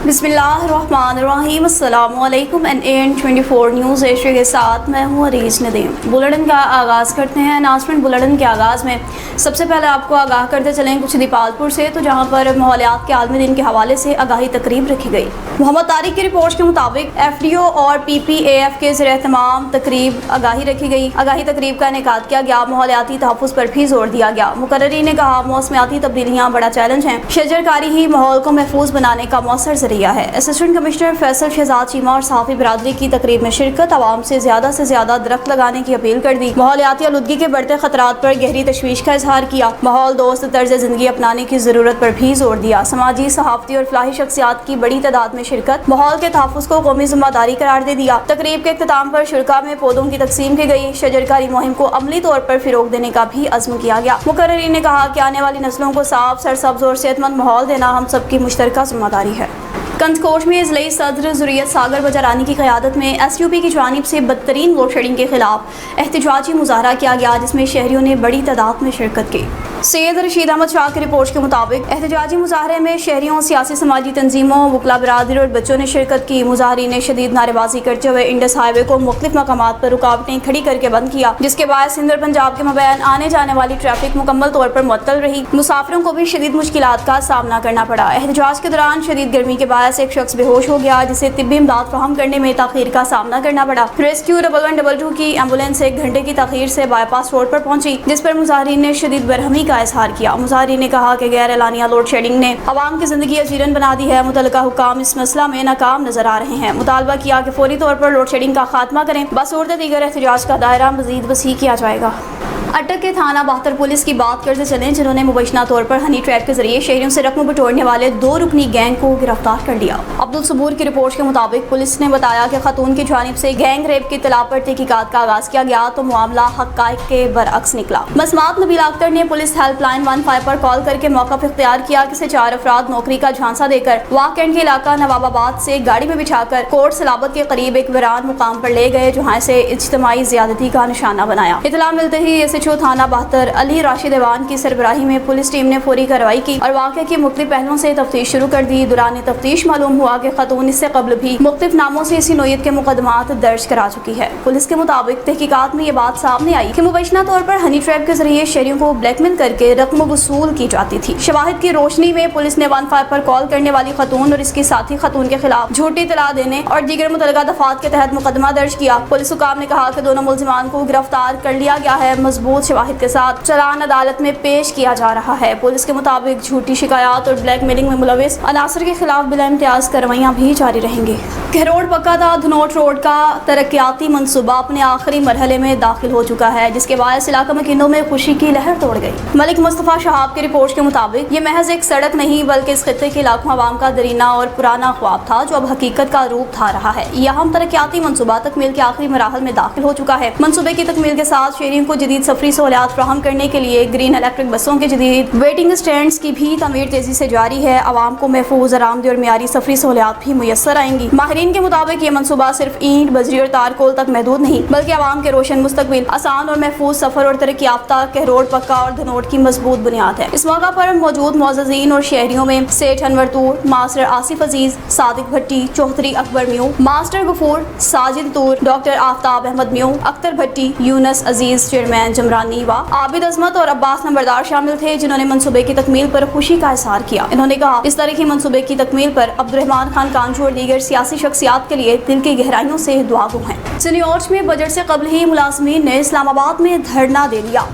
बिस्मिल्लाहिर्रहमानिर्रहीम। अस्सलामुअलैकुम। NAN 24 news Asia के साथ मैं हूँ अरीज नदीम। बुलेटिन का आगाज़ करते हैं। नाज़रीन, बुलेटिन के आगाज़ में सबसे पहले आपको आगाह करते चलें कुछ दीपालपुर से, तो जहाँ पर माहौलियात के आलमी दिन के हवाले से आगाही तकरीब रखी गई। मोहम्मद तारिक की रिपोर्ट के मुताबिक FDO और PPAF के ज़ेर-ए-एहतमाम तकरीब आगाही रखी गई। आगाही तकरीब का इनेकाद किया गया। माहौलियाती तहफ़्फ़ुज़ पर भी जोर दिया गया। मुकर्ररीन ने कहा, मौसमियाती तब्दीलियाँ बड़ा चैलेंज हैं, शजरकारी ही माहौल को महफूज बनाने का मौसर जरिया है। असिस्टेंट कमिश्नर फैसल शहजाद चीमा और सहाफ़ी बरादरी की तकरीब में शिरकत। आवाम से ज़्यादा दरख्त लगाने की अपील कर दी। माहौलियाती आलूदगी के बढ़ते खतरात पर गहरी तशवीश का इजहार किया। माहौल दोस्त तर्ज ज़िंदगी अपनाने की ज़रूरत पर भी जोर दिया। समाजी, सहाफ़ती और फलाही शख्सियात की बड़ी तादाद में शिरकत। माहौल के तहफ़्फ़ुज़ को कौमी ज़िम्मेदारी करार दे दिया। तकरीब के इख्तिताम पर शुरका में पौधों की तकसीम की गई। शजरकारी मुहिम को अमली तौर पर फ़रोग़ देने का भी अज़्म किया गया। मुकर्ररीन ने कहा कि आने वाली नस्लों को साफ, सरसब्ज़ और सेहतमंद माहौल देना हम सबकी मुश्तरका ज़िम्मेदारी है। कंदकोट में इजलई सदर ज़ुरियत सागर बजारानी की क़यादत में SUP की जानिब से बदतरीन लोड शेडिंग के खिलाफ एहतजाजी मुज़ाहरा किया गया, जिसमें शहरियों ने बड़ी तादाद में शिरकत की। सैयद रशीद अहमद शाह की रिपोर्ट के मुताबिक एहतजाजी मुज़ाहरे में शहरियों, सियासी समाजी तंजीमों, वकला बरादरी और बच्चों ने शिरकत की। मुज़ाहरीन ने शदीद नारेबाजी करते हुए इंडस हाईवे को मुख्तलिफ मकामात पर रुकावटें खड़ी करके बंद किया, जिसके बाद सिंध और पंजाब के मबैन आने जाने वाली ट्रैफिक मुकम्मल तौर पर मुअत्तल रही। मुसाफिरों को भी शदीद मुश्किलात का सामना करना पड़ा। एहतजाज के दौरान शदीद गर्मी के बायस एक शख्स बेहोश हो गया, जिसे तिब्बी इमदाद फराहम करने में ताख़ीर का सामना करना पड़ा। रेस्क्यू 1112 की एम्बुलेंस 1 घंटे की ताख़ीर से बाईपास रोड पर पहुंची, जिस पर मुज़ाहरीन ने शदीद बरहमी का इजहार किया। मुज़ाहरीन ने कहा कि गैर एलानिया लोड शेडिंग ने अवाम की ज़िंदगी अजीरन बना दी है। मुतल्लिका हुक्काम इस मसला में नाकाम नजर आ रहे हैं। मुतालबा किया कि फौरी तौर पर लोड शेडिंग का खात्मा करें। बसूरत दीगर एहतजाज का दायरा मज़ीद वसी किया जाएगा। अटक के थाना बहत्तर पुलिस की बात करते चलें, जिन्होंने मुबैशना तौर पर हनी ट्रैप के जरिए शहरियों से रकम बटोरने वाले 2 रुकनी गैंग को गिरफ्तार कर लिया। अब्दुल सबूर की रिपोर्ट के मुताबिक पुलिस ने बताया कि खातून की जानिब से गैंग रेप की इत्तला पर तहकीकात का आगाज किया गया, तो मामला हक़ाइक़ के बरअक्स निकला। मसमात नबीला अख्तर ने पुलिस हेल्पलाइन 15 पर कॉल करके मौक़िफ़ इख्तियार किया, कि 4 अफराद नौकरी का झांसा देकर वाकैंड के इलाका नवाबाबाद से गाड़ी में बिछाकर कोट सलाबत के करीब एक वीरान मुकाम पर ले गए, जहाँ से इज्तिमाई ज़्यादती का निशाना बनाया। इत्तला मिलते ही SHO थाना बहत्तर अली राशिद अवान की सरबराही में पुलिस टीम ने फौरी कार्रवाई की और वाक़े के मुख्तलिफ पहलुओं से तफ्तीश शुरू कर दी। दौरान तफ्तीश मालूम हुआ कि खातून इससे कबल भी मुख्तलिफ नामों से इसी नोयत के मुकदमात दर्ज करा चुकी है। पुलिस के मुताबिक तहकीकात में ये बात सामने आई कि मुबैशना तौर पर हनी ट्रैप के जरिए शहरियों को ब्लैकमेल करके रकम वसूल की जाती थी। शवाहिद की रोशनी में पुलिस ने 15 पर कॉल करने वाली खातून और इसकी साथी खातून के खिलाफ झूठी इत्तला देने और दीगर मुतल्लिका दफात के तहत मुकदमा दर्ज किया। पुलिस हुकाम ने कहा कि दोनों मुल्जिमान को गिरफ्तार कर लिया गया है। मजबूत शवाहिद के साथ चालान अदालत में पेश किया जा रहा है। पुलिस के मुताबिक झूठी शिकायत और ब्लैकमेलिंग में मुलविस अनासर के खिलाफ बिला इम्तियाज कार्रवाइयां भी जारी रहेंगी। कहरोड़ पक्का था धनोट रोड का तरक्याती मनसूबा अपने आखिरी मरहले में दाखिल हो चुका है, जिसके बायस इलाका मकीनों में खुशी की लहर तोड़ गई। मलिक मुस्तफ़ा शहाब की रिपोर्ट के मुताबिक ये महज एक सड़क नहीं, बल्कि इस खित्ते के लाखों आवाम का दरीना और पुराना ख्वाब था, जो अब हकीकत का रूप था रहा है। यह हम तरक्याती मनसूबा तकमील के आखिरी मराहल में दाखिल हो चुका है। मनसूबे की तकमील के साथ शहरियों को जदीद सफरी सहूलियात फराहम करने के लिए ग्रीन इलेक्ट्रिक बसों के जदीद वेटिंग स्टैंड्स की भी तमीर तेजी से जारी है। आवाम को महफूज, आरामदेह और मियारी सफरी सहूलियात भी मुयस्सर आएंगी। माहिरीन के मुताबिक ये मनसूबा सिर्फ ईंट, बजरी और तारकोल तक महदूद नहीं, बल्कि आवाम के रोशन मुस्तकबिल, आसान और महफूज सफर और तरक्की याफ्ता कहरोड़ पक्का और धनोट की मजबूत बुनियाद है। इस मौका पर मौजूद मुअज़्ज़ज़ीन और शहरियों में सेठ अनवर तूर, मास्टर आसिफ अजीज, सादिक भट्टी, चौधरी अकबर म्यू, मास्टर गफूर, साजिद तूर, डॉक्टर आफ्ताब अहमद म्यू, अख्तर भट्टी, यूनस अजीज, चेयरमैन जमरानी व आबिद अजमत और अब्बास नंबरदार शामिल थे, जिन्होंने मंसूबे की तकमील पर खुशी का इज़हार किया। इन्होंने कहा, इस तरह की मंसूबे की तकमील पर अब्दुर्रहमान खान कांजू और दीगर सियासी शख्सियात के लिए दिल की गहराइयों से दुआगो हैं। सिनियर्स में बजट से कबल ही मुलाजमीन ने इस्लामाबाद में धरना दे लिया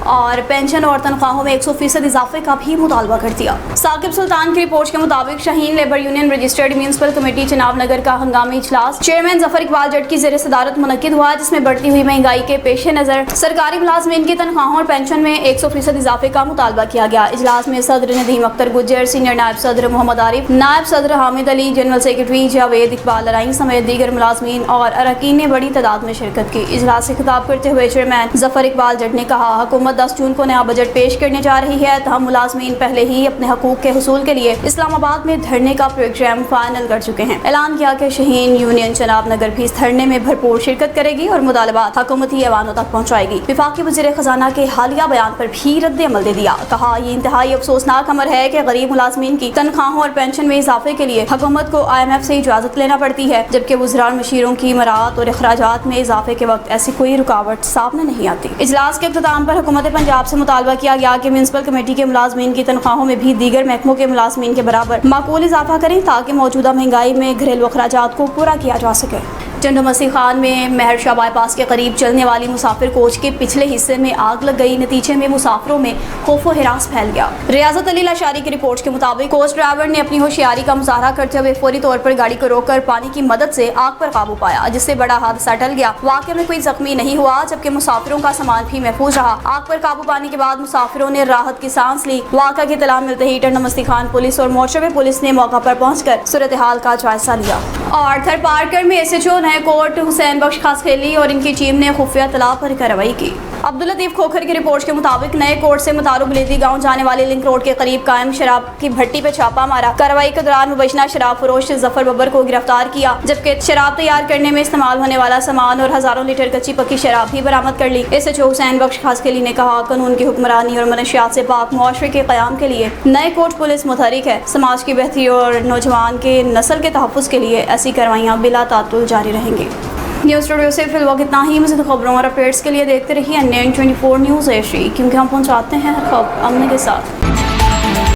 और पेंशन और तनख्वाहों में 100% इजाफे का भी मुतालबा कर दिया। साकिब सुल्तान की रिपोर्ट के मुताबिक Shaheen labour union registered municipal committee Chenab Nagar का हंगामी इजलास चेयरमैन जफर इकबाल जट की ज़ेर सदारत मुनक्किद हुआ, जिसमें बढ़ती हुई महंगाई के पेश नज़र सरकारी मुलाजमीन की तनख्वाहों और पेंशन में 100% इजाफे का मुतालबा किया गया। इजलास में सदर नदीम अख्तर गुज्जर, सीनियर नायब सदर मोहम्मद आरिफ, नायब सदर हामिद अली, जनरल सेक्रेटरी जावेद इकबाल लराई समेत दीगर मुलाजमीन और अरकान ने बड़ी तादाद में शिरकत की। इजलास से खिताब करते हुए चेयरमैन जफर इकबाल जट ने कहा, हुकूमत 10 जून को नया बजट पेश करने जा रही है, तहम मुलाजमीन पहले ही अपने हकूक के हुसूल के लिए इस्लामाबाद में धरने का प्रोग्राम फाइनल कर चुके हैं। ऐलान किया कि शहीन यूनियन जनाब नगर भी इस धरने में भरपूर शिरकत करेगी और मुतालबात हुकूमती ऐवानों तक पहुँचाएगी। विफाकी वज़ीर खजाना के हालिया बयान पर भी रद्द अमल दे दिया। कहा, ये इंतहाई अफसोसनाक अमर है कि गरीब मुलाजमीन की तनख्वाहों और पेंशन में इजाफे के लिए हुकूमत को IMF से इजाजत लेना पड़ती है, जबकि वज़रा और मशीरों की मराहत और अखराजात में इजाफे के वक्त ऐसी कोई रुकावट सामने नहीं आती। इजलास के इख्तिताम पर हुकूमत पंजाब से मुतालबा किया गया कि म्युनिसिपल कमेटी के मुलाजमीन की तनख्वाहों में भी दीगर महकमों के मुलाजमीन के बराबर माकूल इजाफा करें, ताकि मौजूदा महंगाई में घरेलू अखराजात को पूरा किया जा सके। चंडू मसीह खान में महरशाह बाईपास के करीब चलने वाली मुसाफिर कोच के पिछले हिस्से में आग लग गई। नतीजे में मुसाफिरों में खौफ व हिरास फैल गया। रियाजत अली लाशारी की रिपोर्ट के मुताबिक कोच ड्राइवर ने अपनी होशियारी का मुजाहरा करते हुए फौरी तौर पर गाड़ी को रोककर पानी की मदद से आग पर काबू पाया, जिससे बड़ा हादसा टल गया। वाकये में कोई जख्मी नहीं हुआ, जबकि मुसाफिरों का सामान भी महफूज रहा। आग पर काबू पाने के बाद मुसाफिरों ने राहत की सांस ली। वाक़या की इत्तला मिलते ही चंडू मसीह खान पुलिस और मोर्चवे पुलिस ने मौका पर पहुंचकर सूरत हाल का जायजा लिया। आर्थर पार्कर में SHO नए कोर्ट हुसैन बख्श खासखेली और इनकी टीम ने खुफिया तला पर कार्रवाई की। अब्दुल लतीफ खोखर की रिपोर्ट के मुताबिक नए कोर्ट से मुतारुक बुलेदी गांव जाने वाले लिंक रोड के करीब कायम शराब की भट्टी पे छापा मारा। कार्रवाई के दौरान मुबैना शराब फरोश जफर बब्बर को गिरफ्तार किया, जबकि शराब तैयार करने में इस्तेमाल होने वाला सामान और हजारों लीटर कच्ची पक्की शराब भी बरामद कर ली। SHO हुसैन बख्श खासखेली ने कहा, कानून की हुक्मरानी और मनशियात से पाक मुआशरे के क़याम के लिए नए कोर्ट पुलिस मुतहरिक है। समाज की बेहतरी और नौजवान के नस्ल के तहफ़्फ़ुज़ के लिए ऐसी कार्रवाइयाँ बिला तातुल जारी रहेंगी। न्यूज़ स्टूडियो से फिल वक्त इतना ही। मज़ीद खबरों और अपडेट्स के लिए देखते रहिए NN24 न्यूज़ एशिया, क्योंकि हम पहुँचाते हैं हर खबर अमन के साथ।